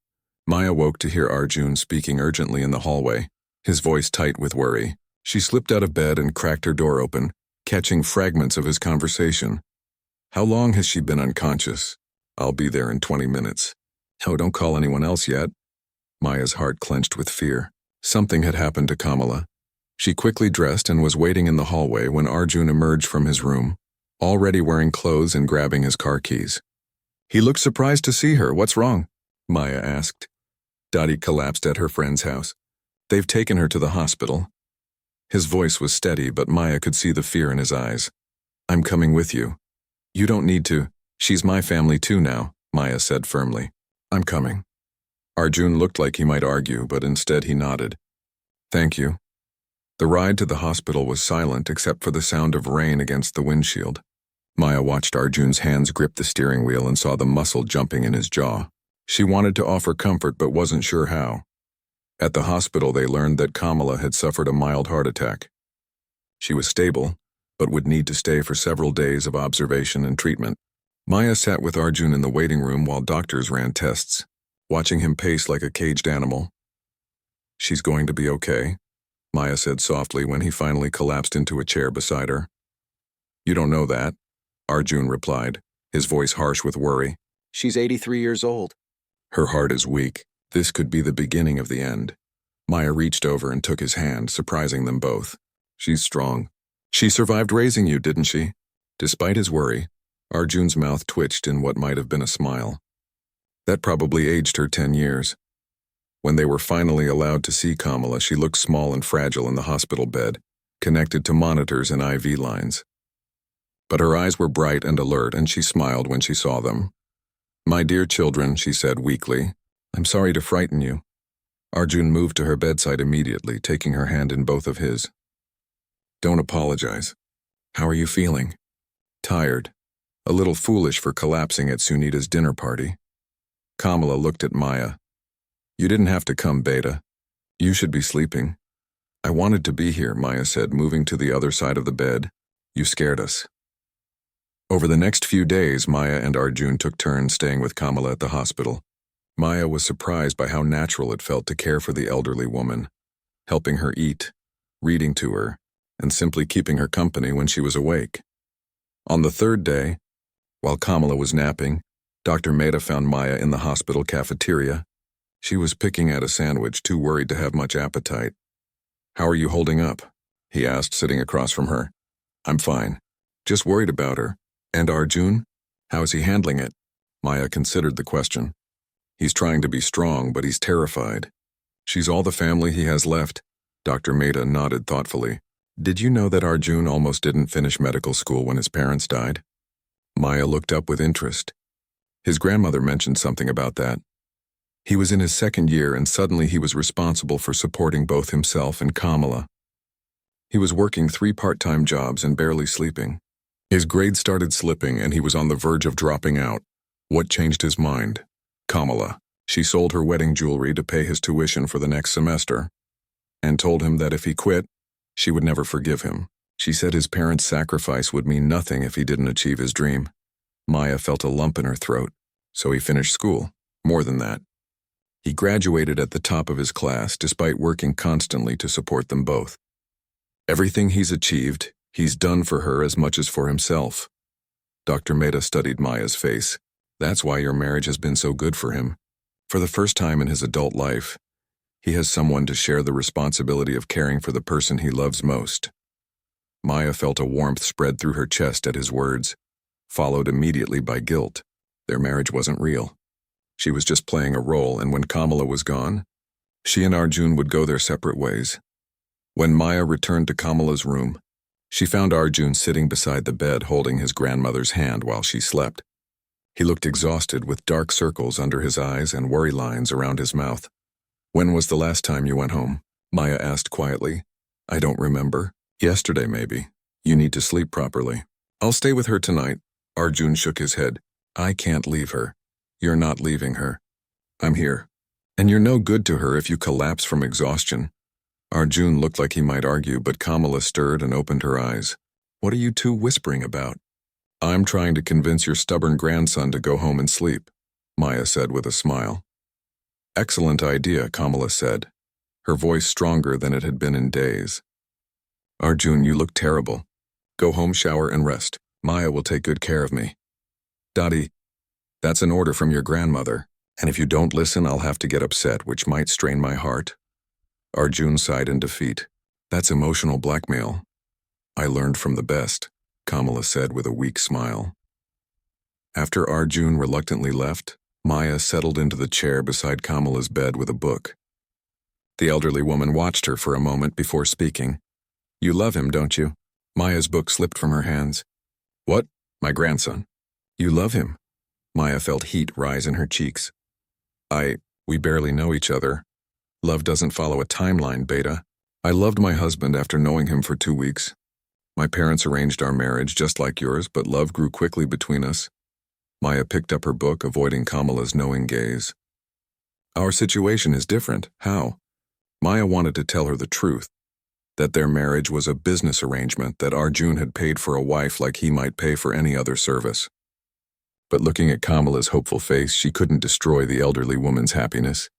Maya woke to hear Arjun speaking urgently in the hallway, his voice tight with worry. She slipped out of bed and cracked her door open, catching fragments of his conversation. "How long has she been unconscious?" "I'll be there in 20 minutes. "Oh, don't call anyone else yet." Maya's heart clenched with fear. Something had happened to Kamala. She quickly dressed and was waiting in the hallway when Arjun emerged from his room, already wearing clothes and grabbing his car keys. He looked surprised to see her. "What's wrong?" Maya asked. Dottie collapsed at her friend's house. "They've taken her to the hospital." His voice was steady, but Maya could see the fear in his eyes. "I'm coming with you." "You don't need to. She's my family too now," Maya said firmly. "I'm coming." Arjun looked like he might argue, but instead he nodded. "Thank you." The ride to the hospital was silent except for the sound of rain against the windshield. Maya watched Arjun's hands grip the steering wheel and saw the muscle jumping in his jaw. She wanted to offer comfort but wasn't sure how. At the hospital they learned that Kamala had suffered a mild heart attack. She was stable, but would need to stay for several days of observation and treatment. Maya sat with Arjun in the waiting room while doctors ran tests, watching him pace like a caged animal. "She's going to be okay," Maya said softly when he finally collapsed into a chair beside her. "You don't know that. Arjun replied, his voice harsh with worry. She's 83 years old. Her heart is weak. This could be the beginning of the end. Maya reached over and took his hand, surprising them both. She's strong. She survived raising you, didn't she? Despite his worry, Arjun's mouth twitched in what might have been a smile. That probably aged her 10 years. When they were finally allowed to see Kamala, she looked small and fragile in the hospital bed, connected to monitors and IV lines. But her eyes were bright and alert, and she smiled when she saw them. "My dear children," she said weakly, "I'm sorry to frighten you." Arjun moved to her bedside immediately, taking her hand in both of his. "Don't apologize. How are you feeling?" "Tired. A little foolish for collapsing at Sunita's dinner party." Kamala looked at Maya. "You didn't have to come, Beta. You should be sleeping." "I wanted to be here," Maya said, moving to the other side of the bed. "You scared us." Over the next few days, Maya and Arjun took turns staying with Kamala at the hospital. Maya was surprised by how natural it felt to care for the elderly woman, helping her eat, reading to her, and simply keeping her company when she was awake. On the third day, while Kamala was napping, Dr. Mehta found Maya in the hospital cafeteria. She was picking at a sandwich, too worried to have much appetite. "How are you holding up?" he asked, sitting across from her. "I'm fine. Just worried about her. And Arjun? How is he handling it?" Maya considered the question. "He's trying to be strong, but he's terrified. She's all the family he has left." Dr. Mehta nodded thoughtfully. "Did you know that Arjun almost didn't finish medical school when his parents died?" Maya looked up with interest. His grandmother mentioned something about that. He was in his second year, and suddenly he was responsible for supporting both himself and Kamala. He was working 3 part-time jobs and barely sleeping. His grades started slipping, and he was on the verge of dropping out. What changed his mind? Kamala. She sold her wedding jewelry to pay his tuition for the next semester, and told him that if he quit, she would never forgive him. She said his parents' sacrifice would mean nothing if he didn't achieve his dream. Maya felt a lump in her throat, so he finished school. More than that. He graduated at the top of his class, despite working constantly to support them both. Everything he's achieved, he's done for her as much as for himself. Dr. Mehta studied Maya's face. "That's why your marriage has been so good for him. For the first time in his adult life, he has someone to share the responsibility of caring for the person he loves most." Maya felt a warmth spread through her chest at his words, followed immediately by guilt. Their marriage wasn't real. She was just playing a role, and when Kamala was gone, she and Arjun would go their separate ways. When Maya returned to Kamala's room, she found Arjun sitting beside the bed holding his grandmother's hand while she slept. He looked exhausted, with dark circles under his eyes and worry lines around his mouth. "When was the last time you went home?" Maya asked quietly. "I don't remember. Yesterday, maybe. You need to sleep properly." "I'll stay with her tonight." Arjun shook his head. "I can't leave her." "You're not leaving her. I'm here. And you're no good to her if you collapse from exhaustion." Arjun looked like he might argue, but Kamala stirred and opened her eyes. "What are you two whispering about?" "I'm trying to convince your stubborn grandson to go home and sleep," Maya said with a smile. "Excellent idea," Kamala said, her voice stronger than it had been in days. "Arjun, you look terrible. Go home, shower, and rest. Maya will take good care of me." "Daddy, that's an order from your grandmother, and if you don't listen, I'll have to get upset, which might strain my heart." Arjun sighed in defeat. "That's emotional blackmail." "I learned from the best," Kamala said with a weak smile. After Arjun reluctantly left, Maya settled into the chair beside Kamala's bed with a book. The elderly woman watched her for a moment before speaking. "You love him, don't you?" Maya's book slipped from her hands. "What? My grandson. You love him?" Maya felt heat rise in her cheeks. We barely know each other. Love doesn't follow a timeline, Beta. I loved my husband after knowing him for 2 weeks. My parents arranged our marriage just like yours, but love grew quickly between us." Maya picked up her book, avoiding Kamala's knowing gaze. "Our situation is different. How?" Maya wanted to tell her the truth, that their marriage was a business arrangement, that Arjun had paid for a wife like he might pay for any other service. But looking at Kamala's hopeful face, she couldn't destroy the elderly woman's happiness.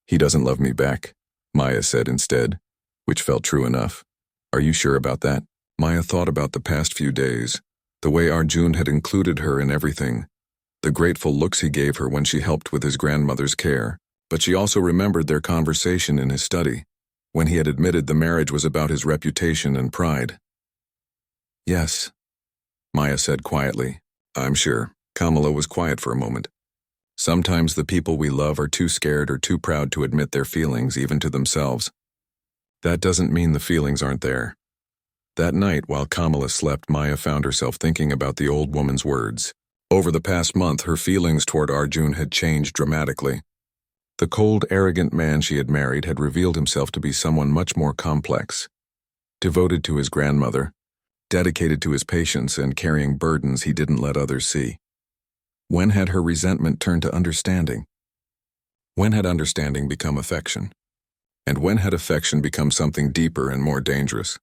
"He doesn't love me back," Maya said instead, which felt true enough. "Are you sure about that?" Maya thought about the past few days. The way Arjun had included her in everything, the grateful looks he gave her when she helped with his grandmother's care. But she also remembered their conversation in his study, when he had admitted the marriage was about his reputation and pride. "Yes," Maya said quietly. "I'm sure." Kamala was quiet for a moment. Sometimes the people we love are too scared or too proud to admit their feelings, even to themselves. That doesn't mean the feelings aren't there. That night, while Kamala slept, Maya found herself thinking about the old woman's words. Over the past month, her feelings toward Arjun had changed dramatically. The cold, arrogant man she had married had revealed himself to be someone much more complex. Devoted to his grandmother, dedicated to his patients and carrying burdens he didn't let others see. When had her resentment turned to understanding? When had understanding become affection? And when had affection become something deeper and more dangerous?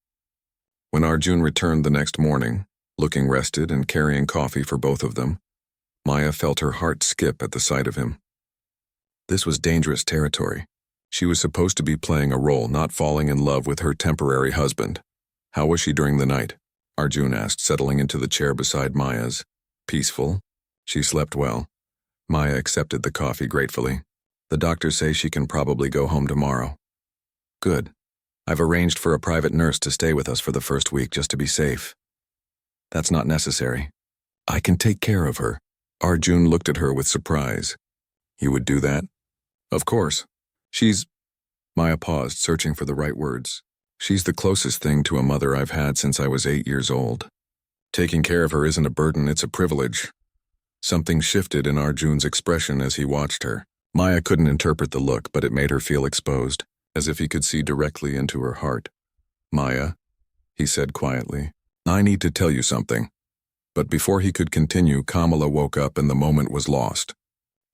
When Arjun returned the next morning, looking rested and carrying coffee for both of them, Maya felt her heart skip at the sight of him. This was dangerous territory. She was supposed to be playing a role, not falling in love with her temporary husband. "How was she during the night?" Arjun asked, settling into the chair beside Maya's. "Peaceful. She slept well." Maya accepted the coffee gratefully. "The doctors say she can probably go home tomorrow." "Good. I've arranged for a private nurse to stay with us for the first week just to be safe." "That's not necessary. I can take care of her." Arjun looked at her with surprise. "You would do that?" "Of course. She's—" Maya paused, searching for the right words. "She's the closest thing to a mother I've had since I was 8 years old. Taking care of her isn't a burden, it's a privilege." Something shifted in Arjun's expression as he watched her. Maya couldn't interpret the look, but it made her feel exposed, as if he could see directly into her heart. "Maya," he said quietly, "I need to tell you something." But before he could continue, Kamala woke up and the moment was lost.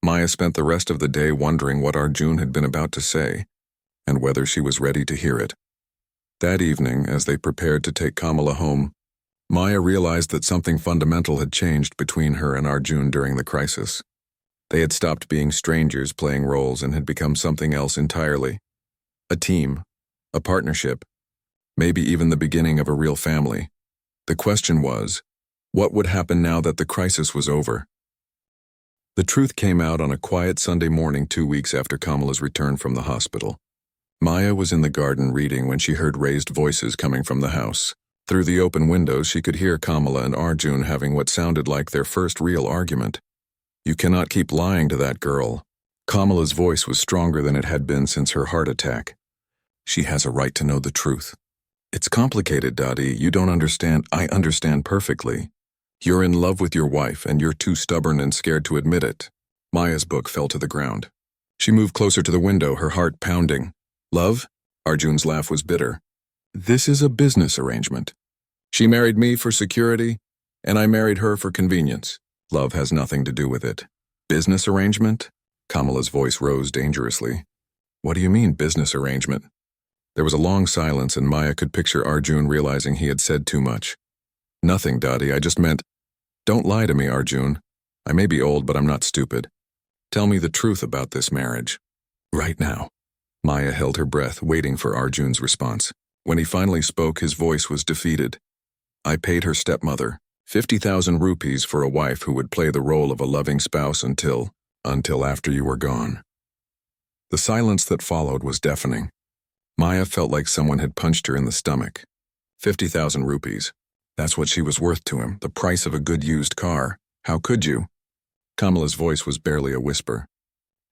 Maya spent the rest of the day wondering what Arjun had been about to say, and whether she was ready to hear it. That evening, as they prepared to take Kamala home, Maya realized that something fundamental had changed between her and Arjun during the crisis. They had stopped being strangers playing roles and had become something else entirely. A team, a partnership, maybe even the beginning of a real family. The question was, what would happen now that the crisis was over? The truth came out on a quiet Sunday morning 2 weeks after Kamala's return from the hospital. Maya was in the garden reading when she heard raised voices coming from the house. Through the open windows, she could hear Kamala and Arjun having what sounded like their first real argument. "You cannot keep lying to that girl." Kamala's voice was stronger than it had been since her heart attack. "She has a right to know the truth." "It's complicated, Dottie. You don't understand. I understand perfectly. You're in love with your wife, and you're too stubborn and scared to admit it." Maya's book fell to the ground. She moved closer to the window, her heart pounding. "Love?" Arjun's laugh was bitter. "This is a business arrangement. She married me for security, and I married her for convenience. Love has nothing to do with it." "Business arrangement?" Kamala's voice rose dangerously. "What do you mean, business arrangement?" There was a long silence, and Maya could picture Arjun realizing he had said too much. "Nothing, Dottie. I just meant—" "Don't lie to me, Arjun. I may be old, but I'm not stupid. Tell me the truth about this marriage. Right now." Maya held her breath, waiting for Arjun's response. When he finally spoke, his voice was defeated. "I paid her stepmother 50,000 rupees for a wife who would play the role of a loving spouse until after you were gone." The silence that followed was deafening. Maya felt like someone had punched her in the stomach. 50,000 rupees. That's what she was worth to him, the price of a good used car. "How could you?" Kamala's voice was barely a whisper.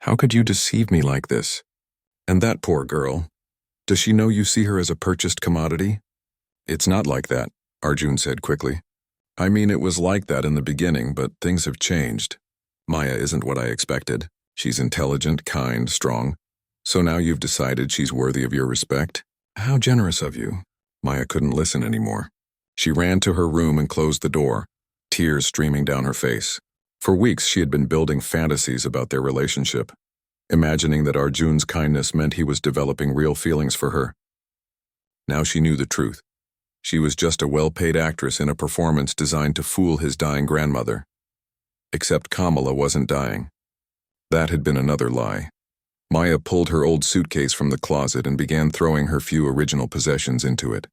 "How could you deceive me like this? And that poor girl. Does she know you see her as a purchased commodity?" "It's not like that," Arjun said quickly. "I mean, it was like that in the beginning, but things have changed. Maya isn't what I expected. She's intelligent, kind, strong. So now you've decided she's worthy of your respect? How generous of you." Maya couldn't listen anymore. She ran to her room and closed the door, tears streaming down her face. For weeks she had been building fantasies about their relationship, imagining that Arjun's kindness meant he was developing real feelings for her. Now she knew the truth. She was just a well-paid actress in a performance designed to fool his dying grandmother. Except Kamala wasn't dying. That had been another lie. Maya pulled her old suitcase from the closet and began throwing her few original possessions into it.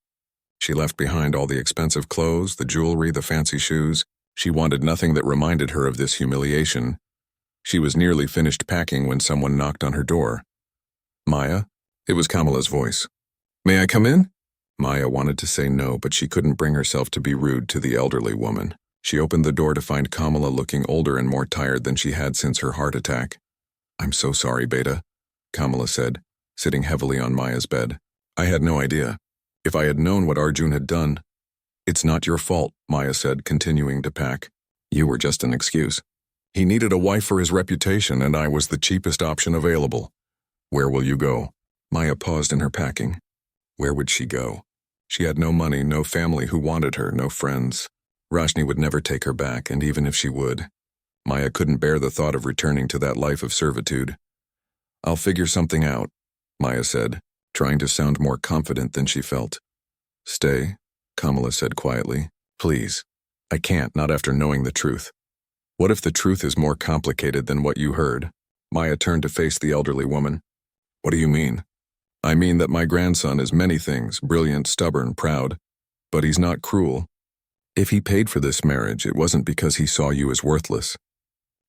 She left behind all the expensive clothes, the jewelry, the fancy shoes. She wanted nothing that reminded her of this humiliation. She was nearly finished packing when someone knocked on her door. Maya? It was Kamala's voice. May I come in? Maya wanted to say no, but she couldn't bring herself to be rude to the elderly woman. She opened the door to find Kamala looking older and more tired than she had since her heart attack. I'm so sorry, Beta, Kamala said, sitting heavily on Maya's bed. I had no idea. If I had known what Arjun had done. It's not your fault, Maya said, continuing to pack. You were just an excuse. He needed a wife for his reputation, and I was the cheapest option available. Where will you go? Maya paused in her packing. Where would she go? She had no money, no family who wanted her, no friends. Roshni would never take her back, and even if she would, Maya couldn't bear the thought of returning to that life of servitude. I'll figure something out, Maya said, trying to sound more confident than she felt. Stay, Kamala said quietly. Please. I can't, not after knowing the truth. What if the truth is more complicated than what you heard? Maya turned to face the elderly woman. What do you mean? I mean that my grandson is many things, brilliant, stubborn, proud, but he's not cruel. If he paid for this marriage, it wasn't because he saw you as worthless.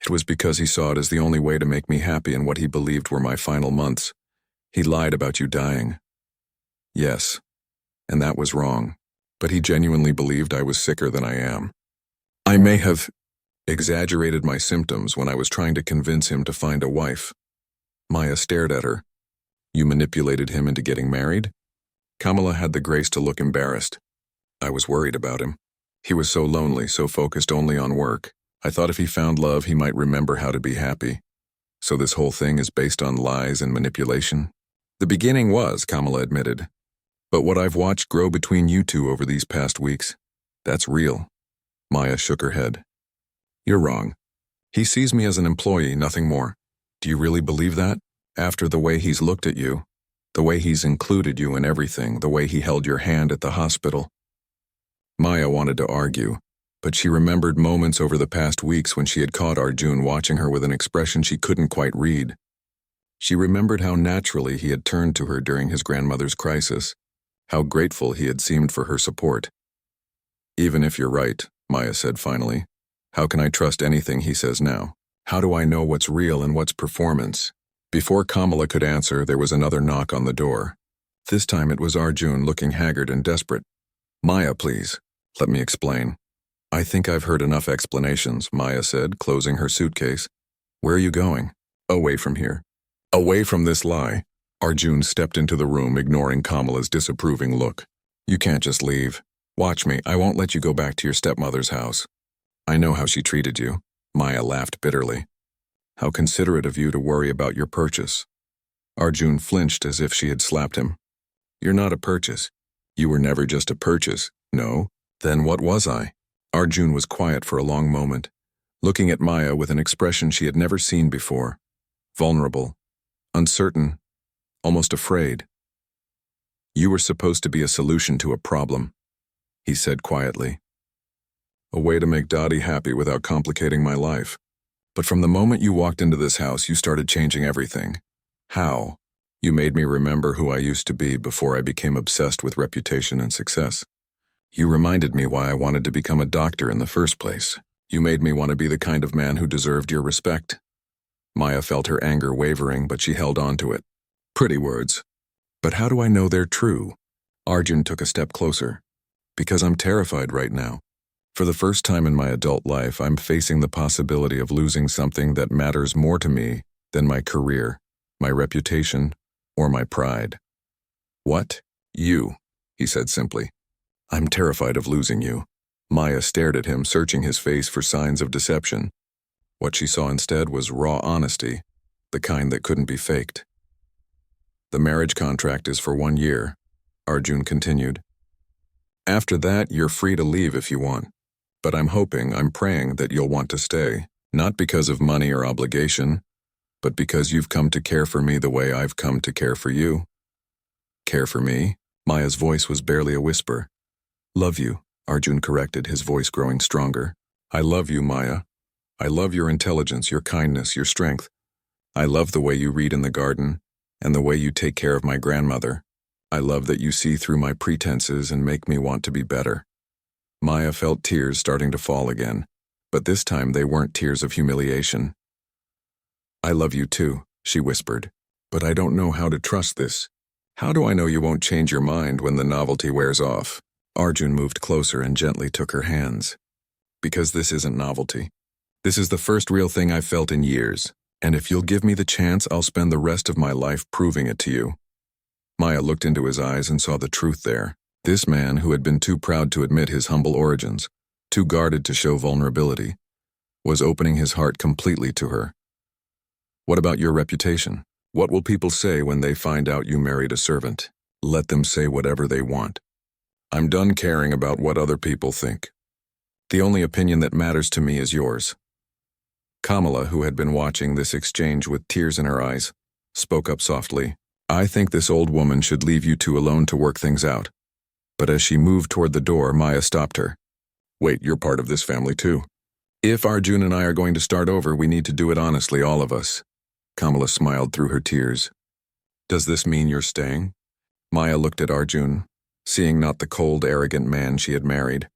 It was because he saw it as the only way to make me happy in what he believed were my final months. He lied about you dying. Yes, and that was wrong, but he genuinely believed I was sicker than I am. I may have exaggerated my symptoms when I was trying to convince him to find a wife. Maya stared at her. You manipulated him into getting married? Kamala had the grace to look embarrassed. I was worried about him. He was so lonely, so focused only on work. I thought if he found love, he might remember how to be happy. So this whole thing is based on lies and manipulation? The beginning was, Kamala admitted. But what I've watched grow between you two over these past weeks, that's real. Maya shook her head. You're wrong. He sees me as an employee, nothing more. Do you really believe that? After the way he's looked at you, the way he's included you in everything, the way he held your hand at the hospital. Maya wanted to argue, but she remembered moments over the past weeks when she had caught Arjun watching her with an expression she couldn't quite read. She remembered how naturally he had turned to her during his grandmother's crisis, how grateful he had seemed for her support. Even if you're right, Maya said finally, how can I trust anything he says now? How do I know what's real and what's performance? Before Kamala could answer, there was another knock on the door. This time it was Arjun, looking haggard and desperate. Maya, please. Let me explain. I think I've heard enough explanations, Maya said, closing her suitcase. Where are you going? Away from here. Away from this lie. Arjun stepped into the room, ignoring Kamala's disapproving look. You can't just leave. Watch me, I won't let you go back to your stepmother's house. I know how she treated you. Maya laughed bitterly. How considerate of you to worry about your purchase. Arjun flinched as if she had slapped him. You're not a purchase. You were never just a purchase. No? Then what was I? Arjun was quiet for a long moment, looking at Maya with an expression she had never seen before. Vulnerable, uncertain, almost afraid. You were supposed to be a solution to a problem, he said quietly. A way to make Dottie happy without complicating my life. But from the moment you walked into this house, you started changing everything. How? You made me remember who I used to be before I became obsessed with reputation and success. You reminded me why I wanted to become a doctor in the first place. You made me want to be the kind of man who deserved your respect. Maya felt her anger wavering, but she held on to it. Pretty words. But how do I know they're true? Arjun took a step closer. Because I'm terrified right now. For the first time in my adult life, I'm facing the possibility of losing something that matters more to me than my career, my reputation, or my pride. What? You, he said simply. I'm terrified of losing you. Maya stared at him, searching his face for signs of deception. What she saw instead was raw honesty, the kind that couldn't be faked. The marriage contract is for 1 year, Arjun continued. After that, you're free to leave if you want. But I'm praying that you'll want to stay, not because of money or obligation, but because you've come to care for me the way I've come to care for you. Care for me? Maya's voice was barely a whisper. Love you, Arjun corrected, his voice growing stronger. I love you, Maya. I love your intelligence, your kindness, your strength. I love the way you read in the garden, and the way you take care of my grandmother. I love that you see through my pretenses and make me want to be better. Maya felt tears starting to fall again, but this time they weren't tears of humiliation. I love you too, she whispered, but I don't know how to trust this. How do I know you won't change your mind when the novelty wears off? Arjun moved closer and gently took her hands. Because this isn't novelty. This is the first real thing I've felt in years, and if you'll give me the chance, I'll spend the rest of my life proving it to you. Maya looked into his eyes and saw the truth there. This man, who had been too proud to admit his humble origins, too guarded to show vulnerability, was opening his heart completely to her. What about your reputation? What will people say when they find out you married a servant? Let them say whatever they want. I'm done caring about what other people think. The only opinion that matters to me is yours. Kamala, who had been watching this exchange with tears in her eyes, spoke up softly. I think this old woman should leave you two alone to work things out. But as she moved toward the door, Maya stopped her. Wait, you're part of this family too. If Arjun and I are going to start over, we need to do it honestly, all of us. Kamala smiled through her tears. Does this mean you're staying? Maya looked at Arjun, seeing not the cold, arrogant man she had married,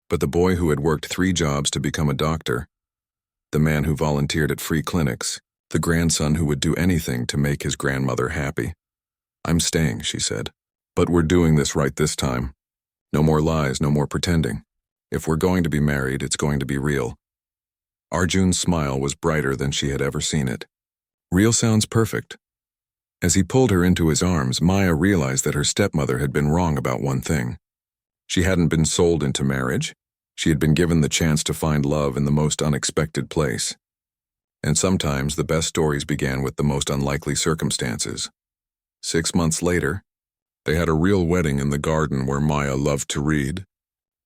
but the boy who had worked 3 jobs to become a doctor, the man who volunteered at free clinics, the grandson who would do anything to make his grandmother happy. I'm staying, she said. But we're doing this right this time. No more lies, no more pretending. If we're going to be married, it's going to be real. Arjun's smile was brighter than she had ever seen it. Real sounds perfect. As he pulled her into his arms, Maya realized that her stepmother had been wrong about one thing. She hadn't been sold into marriage. She had been given the chance to find love in the most unexpected place. And sometimes the best stories began with the most unlikely circumstances. 6 months later, they had a real wedding in the garden where Maya loved to read,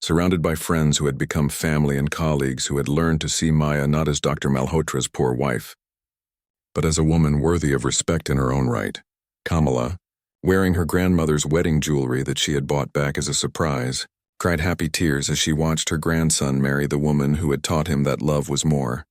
surrounded by friends who had become family and colleagues who had learned to see Maya not as Dr. Malhotra's poor wife, but as a woman worthy of respect in her own right. Kamala, wearing her grandmother's wedding jewelry that she had bought back as a surprise, cried happy tears as she watched her grandson marry the woman who had taught him that love was more.